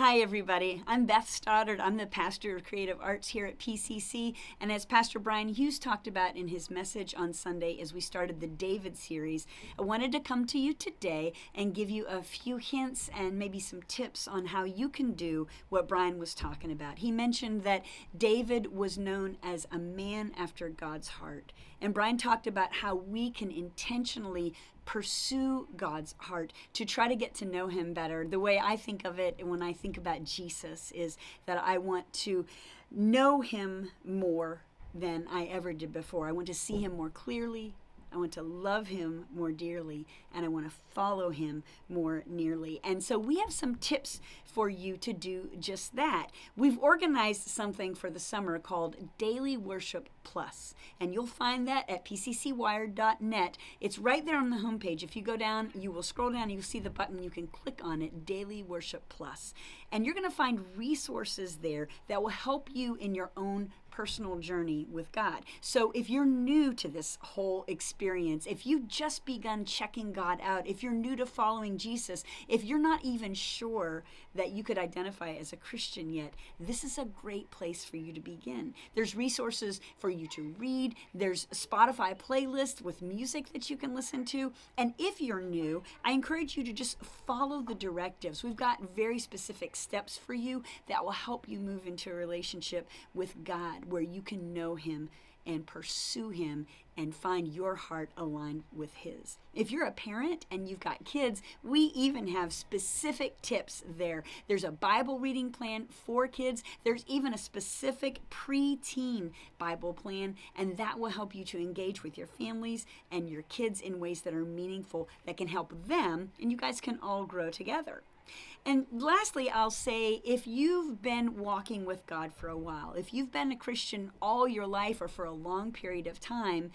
Hi, everybody. I'm Beth Stoddard. I'm the pastor of creative arts here at PCC. And as Pastor Brian Hughes talked about in his message on Sunday as we started the David series, I wanted to come to you today and give you a few hints and maybe some tips on how you can do what Brian was talking about. He mentioned that David was known as a man after God's heart. And Brian talked about how we can intentionally pursue God's heart to try to get to know him better. The way I think of it when I think about Jesus is that I want to know him more than I ever did before. I want to see him more clearly. I want to love him more dearly, and I want to follow him more nearly. And so we have some tips for you to do just that. We've organized something for the summer called Daily Worship Plus, and you'll find that at pccwired.net. It's right there on the homepage. If you go down, you will scroll down, you'll see the button. You can click on it, Daily Worship Plus, and you're going to find resources there that will help you in your own personal journey with God. So if you're new to this whole experience, if you've just begun checking God out, if you're new to following Jesus, if you're not even sure that you could identify as a Christian yet, this is a great place for you to begin. There's resources for you to read. There's Spotify playlists with music that you can listen to. And if you're new, I encourage you to just follow the directives. We've got very specific steps for you that will help you move into a relationship with God, where you can know him and pursue him and find your heart aligned with his. If you're a parent and you've got kids, we even have specific tips there. There's a Bible reading plan for kids. There's even a specific pre-teen Bible plan, and that will help you to engage with your families and your kids in ways that are meaningful, that can help them, and you guys can all grow together. And lastly, I'll say, if you've been walking with God for a while, if you've been a Christian all your life or for a long period of time,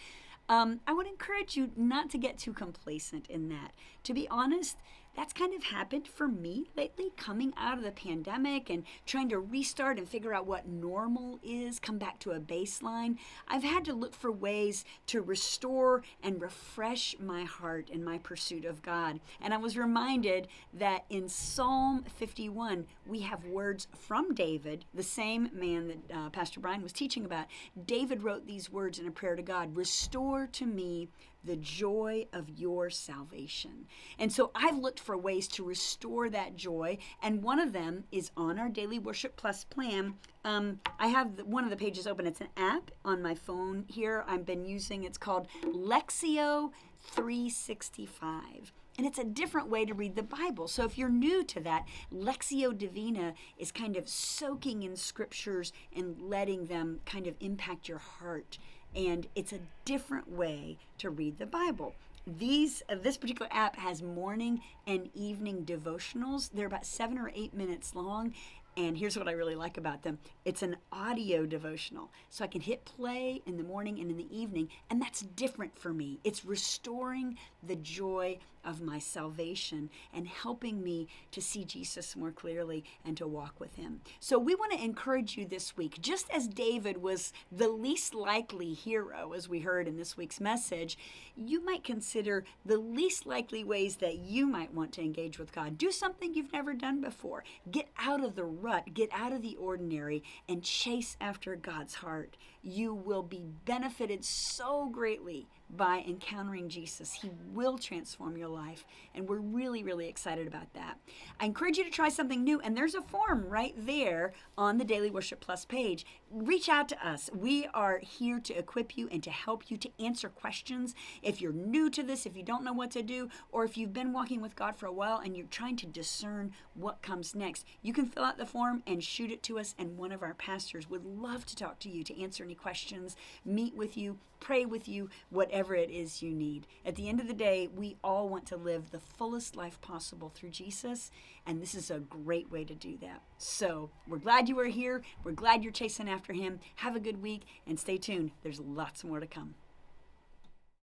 I would encourage you not to get too complacent in that. To be honest, that's kind of happened for me lately, coming out of the pandemic and trying to restart and figure out what normal is, come back to a baseline. I've had to look for ways to restore and refresh my heart in my pursuit of God. And I was reminded that in Psalm 51, we have words from David, the same man that Pastor Brian was teaching about. David wrote these words in a prayer to God: "Restore to me the joy of your salvation." And so I've looked for ways to restore that joy, and one of them is on our Daily Worship Plus plan. I have one of the pages open. It's an app on my phone here I've been using. It's called Lectio 365. And it's a different way to read the Bible. So if you're new to that, Lectio Divina is kind of soaking in scriptures and letting them kind of impact your heart. And it's a different way to read the Bible. This particular app has morning and evening devotionals. They're about 7 or 8 minutes long. And here's what I really like about them. It's an audio devotional. So I can hit play in the morning and in the evening, and that's different for me. It's restoring the joy of my salvation and helping me to see Jesus more clearly and to walk with him. So we want to encourage you this week, just as David was the least likely hero, as we heard in this week's message, you might consider the least likely ways that you might want to engage with God. Do something you've never done before. Get out of the rut, get out of the ordinary, and chase after God's heart. You will be benefited so greatly by encountering Jesus. He will transform your life, and we're really, really excited about that. I encourage you to try something new, and there's a form right there on the Daily Worship Plus page. Reach out to us. We are here to equip you and to help you to answer questions. If you're new to this, if you don't know what to do, or if you've been walking with God for a while and you're trying to discern what comes next, you can fill out the form and shoot it to us, and one of our pastors would love to talk to you, to answer any questions, meet with you, pray with you, whatever it is you need. At the end of the day, we all want to live the fullest life possible through Jesus, and this is a great way to do that. So we're glad you are here. We're glad you're chasing after him. Have a good week, and stay tuned. There's lots more to come.